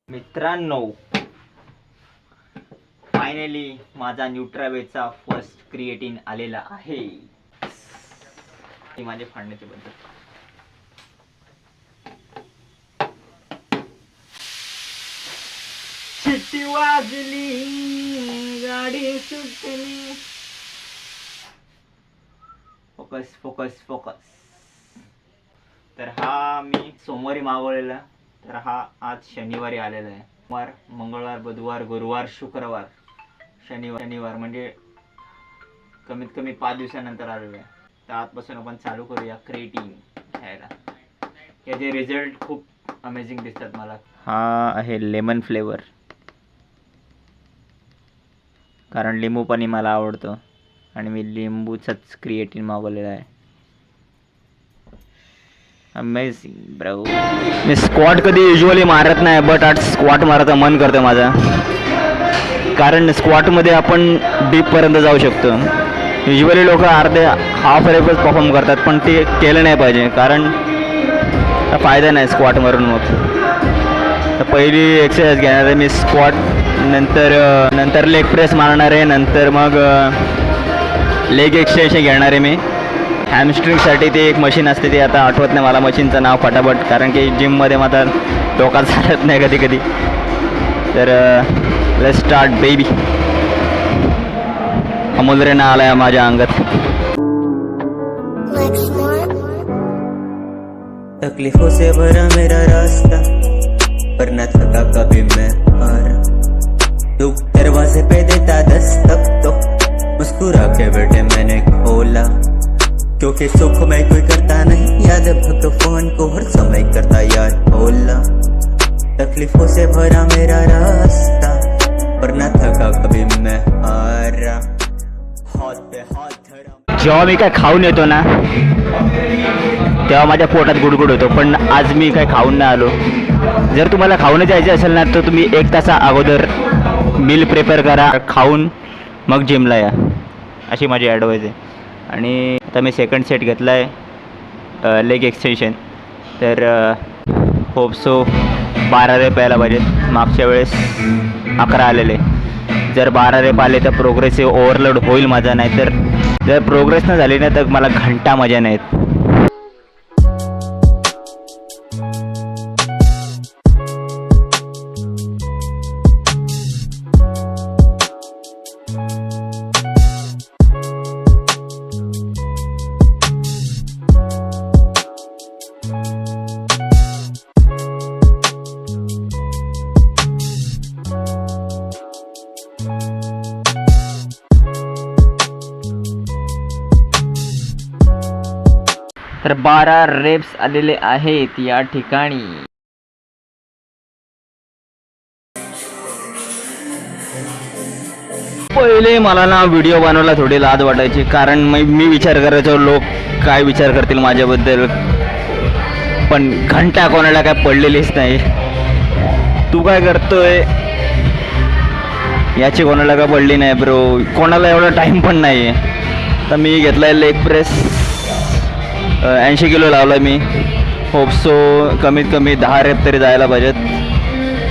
मित्रांनो, फायनली माझा न्यूट्रावेचा first creatine आलेला आहे. माझे फाडण्याची पद्धत. शिट्टी वाजली, गाडी सुटली. Focus focus focus. तर हा मी सोमवारी मागवलेला, तर हा आज शनिवारी आलेला आहे. सोमवार, मंगळवार, बुधवार, गुरुवार, शुक्रवार, शनिवार म्हणजे कमीत कमी 5 दिवसानंतर आलेला आहे. तर आजपासून आपण चालू करूया क्रिएटिन घ्यायला. याचे रिझल्ट खूप अमेझिंग दिसतात मला. हा आहे लेमन फ्लेवर, कारण लिंबू पाणी मला आवडतं आणि मी लिंबूचाच क्रिएटिन मागवलेला आहे. Amazing bro. मी स्क्वॉट कधी युजली मारत नाही, बट आज स्क्वॉट मारायचं मन करतं माझा, कारण स्क्वॉटमध्ये आपण डीपपर्यंत जाऊ शकतो. युजली लोक अर्धे हाफ रेपच परफॉर्म करतात, पण ते केलं नाही पाहिजे, कारण फायदा नाही स्क्वॉट मारून. मग तर पहिली एक्सरसाइज घेणार आहे मी स्क्वॉट, नंतर लेग प्रेस मारणार आहे, नंतर मग लेग एक्सटेन्शन घेणार आहे मी. हॅमस्ट्रिंगसाठी ते एक मशीन असते, ते आता आठवत नाही मला मशीनचं नाव फटाफट, कारण की जिममध्ये माझा डोका चालत नाही कधी कधी. तर लेट्स स्टार्ट बेबी. अमूल्यना आलाय माझ्या अंगात. तकलीफों से भरा मेरा रास्ता, पर न थका कभी मैं हारा. दुख दरवाजे पे देता दस्तक, तो मुस्कुरा के बेटे मैंने खोला, क्योंकि सुख में कोई करता नहीं याद, भगवान को हर समय करता याद भोला. तकलीफों से भरा मेरा रास्ता, पर न थका कभी मैं हारा. हाथ पे हाथ धरा. जेव्हा मी काय खाऊन येतो ना, तेव्हा माझ्या पोटात गुडगुड होतो, पण आज मी काय खाऊन नाही आलो. जर तुम्हाला खाऊन जायचं असेल ना, तर तुम्ही 1 तासा अगोदर मील प्रिपेअर करा, खाऊन मग जिमला या, अशी माझी ॲडवाईज आहे. आणि आता मी सेकंड सेट घेतला आहे लेग एक्सटेन्शन. तर होप सो 12 रेप यायला पाहिजेत. मागच्या वेळेस 11 आलेले. जर 12 रेप आले तर प्रोग्रेसिव्ह ओव्हरलोड होईल माझा, नाही तर जर प्रोग्रेस न झाली ना तर मला घंटा मजा नाही येत. तर 12 रेप्स आलेले आहेत या ठिकाणी. पहिले मला ना व्हिडिओ बनवायला थोडी लाज वाटायची, कारण मी विचार करायचो लोक काय विचार करतील माझ्याबद्दल, पण घंटा कोणाला काय पडलेलीच नाही. तू काय करतोय याची कोणाला काय पडली नाही ब्रो, कोणाला एवढा टाईम पण नाही आहे. तर मी घेतलाय लेग प्रेस, 80 किलो लावला मी. होप सो कमीत कमी 10 रेप तरी जायला पाहिजेत.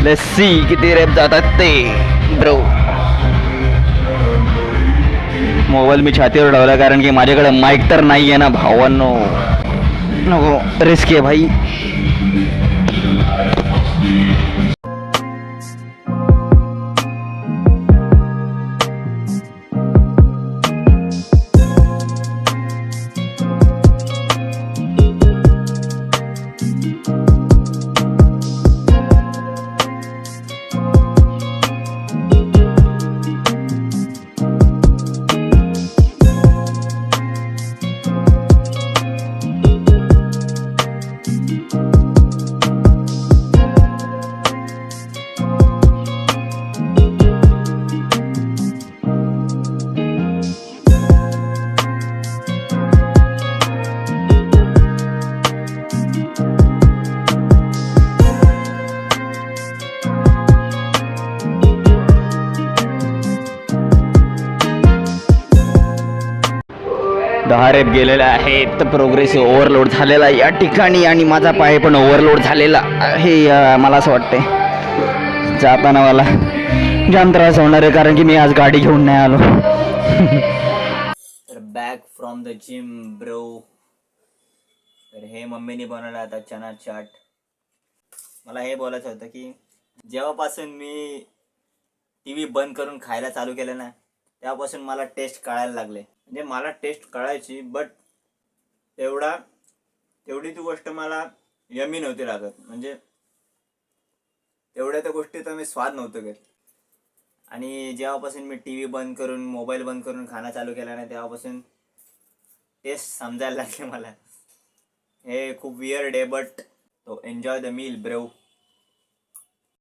लेट्स सी किती रेप जातात ते ब्रो. मोबाईल मी छातीवर ठेवला, कारण की माझ्याकडे माईक तर नाही आहे ना भावांनो. नको, रिस्क आहे भाई. 10 रेप गेलेले आहेत. प्रोग्रेसिव्ह ओव्हरलोड झालेला या ठिकाणी आणि माझा पाय पण ओव्हरलोड झालेला आहे. मला असं वाटतंय जाताना मला जाम त्रास होणार आहे, कारण की मी आज गाडी घेऊन नाही आलो. तर back from the gym bro. तर हे मम्मीने बनवलं आता चना चाट. मला हे बोलायचं होतं की जेव्हापासून मी टी व्ही बंद करून खायला चालू केलं ना, तेव्हापासून मला टेस्ट कळायला लागले. म्हणजे मला टेस्ट कळायची, बट तेवढी ती गोष्ट मला यमी नव्हती लागत. म्हणजे तेवढ्या त्या गोष्टीचा मी स्वाद नव्हतो घेत. आणि जेव्हापासून मी टी व्ही बंद करून मोबाईल बंद करून खाणं चालू केला ना, तेव्हापासून टेस्ट समजायला लागले मला. हे खूप वियर्ड आहे, बट तो एन्जॉय द मील ब्रो.